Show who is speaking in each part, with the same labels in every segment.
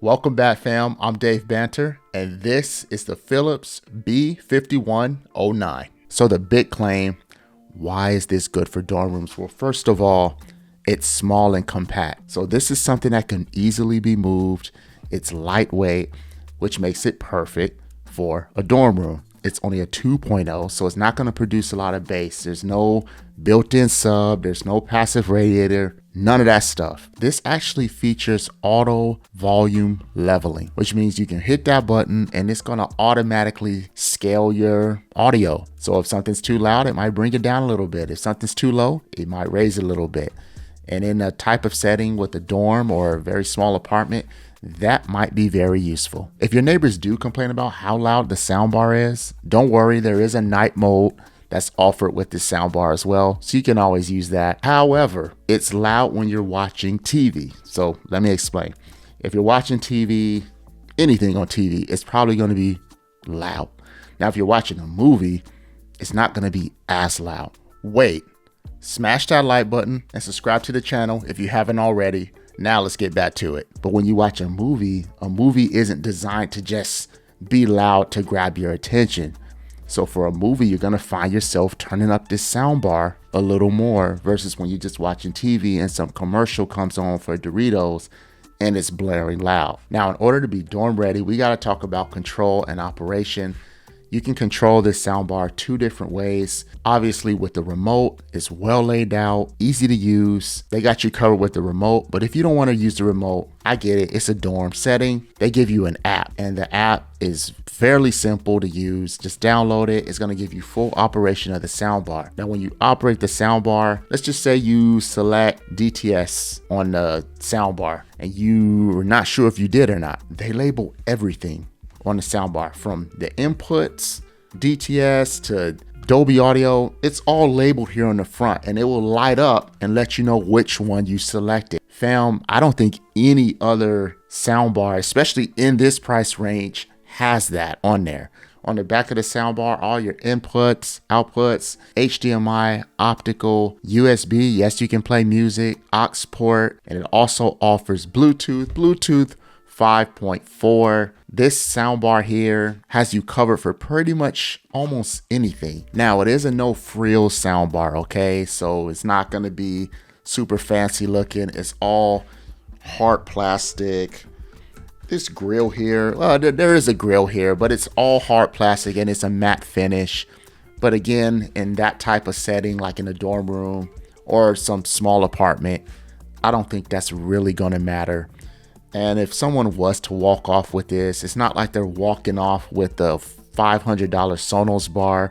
Speaker 1: Welcome back, fam. I'm Dave Banter, and this is the Philips B5109. So the big claim, why is this good for dorm rooms? Well, first of all, it's small and compact. So this is something that can easily be moved. It's lightweight, which makes it perfect for a dorm room. It's only a 2.0, so it's not going to produce a lot of bass. There's no built-in sub, there's no passive radiator, none of that stuff. This actually features auto volume leveling, which means you can hit that button and it's going to automatically scale your audio. So if something's too loud, it might bring it down a little bit. If something's too low, it might raise it a little bit. And in a type of setting with a dorm or a very small apartment, that might be very useful. If your neighbors do complain about how loud the soundbar is, don't worry, there is a night mode that's offered with this soundbar as well, so you can always use that. However, it's loud when you're watching TV. So let me explain. If you're watching TV, anything on TV, it's probably going to be loud. Now, if you're watching a movie, it's not going to be as loud. Wait, smash that like button and subscribe to the channel if you haven't already. Now let's get back to it. But when you watch a movie isn't designed to just be loud to grab your attention. So for a movie, you're gonna find yourself turning up this soundbar a little more versus when you're just watching TV and some commercial comes on for Doritos and it's blaring loud. Now, in order to be dorm ready, we gotta talk about control and operation. You can control this soundbar two different ways. Obviously with the remote, it's well laid out, easy to use. They got you covered with the remote, but if you don't wanna use the remote, I get it, it's a dorm setting. They give you an app and the app is fairly simple to use. Just download it, it's gonna give you full operation of the soundbar. Now when you operate the soundbar, let's just say you select DTS on the soundbar and you are not sure if you did or not. They label everything on the soundbar, from the inputs, DTS to Dolby Audio. It's all labeled here on the front and it will light up and let you know which one you selected. Fam, I don't think any other soundbar, especially in this price range, has that on there. On the back of the soundbar, all your inputs, outputs, HDMI, optical, USB, yes, you can play music, aux port, and it also offers Bluetooth 5.4. This soundbar here has you covered for pretty much almost anything. Now, it is a no frills soundbar, okay? So it's not gonna be super fancy looking. It's all hard plastic. This grill here, well, there is a grill here, but it's all hard plastic and it's a matte finish. But again, in that type of setting, like in a dorm room or some small apartment, I don't think that's really gonna matter. And if someone was to walk off with this, it's not like they're walking off with the $500 Sonos bar.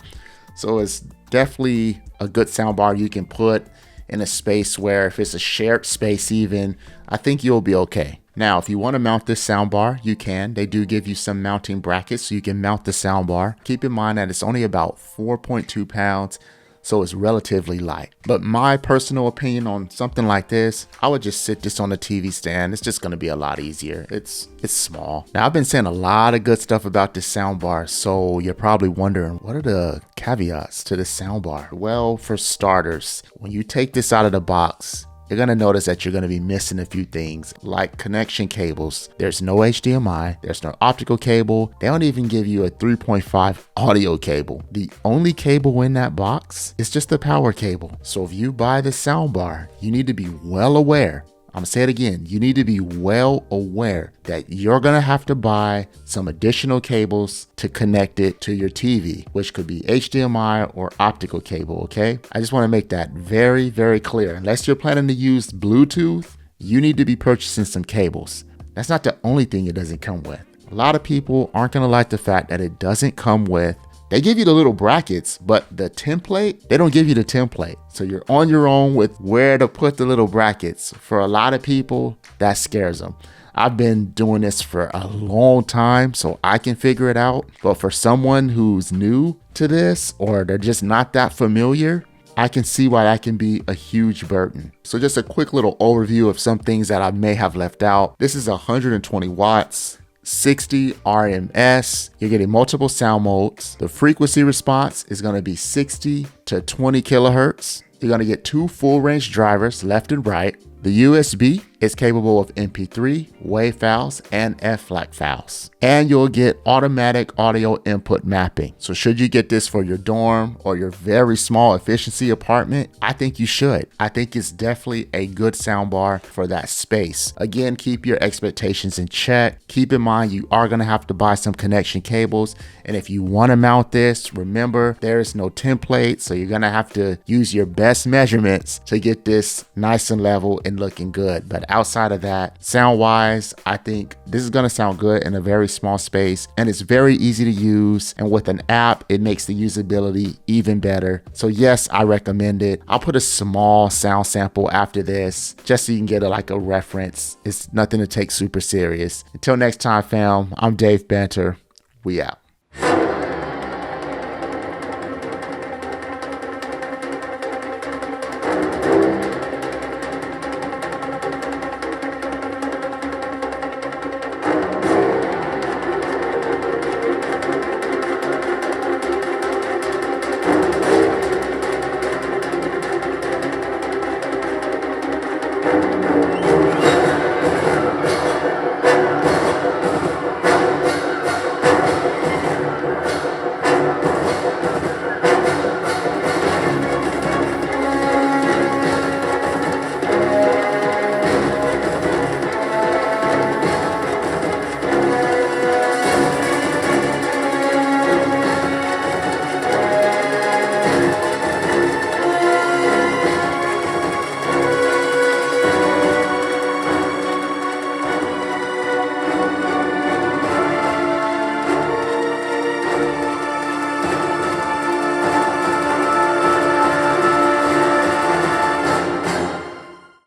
Speaker 1: So it's definitely a good soundbar you can put in a space where, if it's a shared space even, I think you'll be okay. Now, if you want to mount this soundbar, you can. They do give you some mounting brackets so you can mount the soundbar. Keep in mind that it's only about 4.2 pounds. So it's relatively light. But my personal opinion on something like this, I would just sit this on the TV stand. It's just gonna be a lot easier. It's small. Now, I've been saying a lot of good stuff about this soundbar, so you're probably wondering, what are the caveats to this soundbar? Well, for starters, when you take this out of the box, you're gonna notice that you're gonna be missing a few things, like connection cables. There's no HDMI, there's no optical cable. They don't even give you a 3.5 audio cable. The only cable in that box is just the power cable. So if you buy the soundbar, you need to be well aware. I'm gonna say it again, you need to be well aware that you're gonna have to buy some additional cables to connect it to your TV, which could be HDMI or optical cable, okay? I just wanna make that very, very clear. Unless you're planning to use Bluetooth, you need to be purchasing some cables. That's not the only thing it doesn't come with. A lot of people aren't gonna like the fact that it doesn't come with, they give you the little brackets, but the template, they don't give you the template. So you're on your own with where to put the little brackets. For a lot of people, that scares them. I've been doing this for a long time, so I can figure it out. But for someone who's new to this, or they're just not that familiar, I can see why that can be a huge burden. So just a quick little overview of some things that I may have left out. This is 120 watts. 60 RMS. You're getting multiple sound modes. The frequency response is going to be 60 to 20 kilohertz. You're going to get two full range drivers, left and right. The USB It's capable of MP3, WAV files, and FLAC files. And you'll get automatic audio input mapping. So should you get this for your dorm or your very small efficiency apartment, I think you should. I think it's definitely a good soundbar for that space. Again, keep your expectations in check. Keep in mind you are going to have to buy some connection cables. And if you want to mount this, remember there is no template. So you're going to have to use your best measurements to get this nice and level and looking good. But outside of that, sound wise, I think this is going to sound good in a very small space, and it's very easy to use. And with an app, it makes the usability even better. So yes, I recommend it. I'll put a small sound sample after this just so you can get like a reference. It's nothing to take super serious. Until next time, fam, I'm Dave Banter. We out.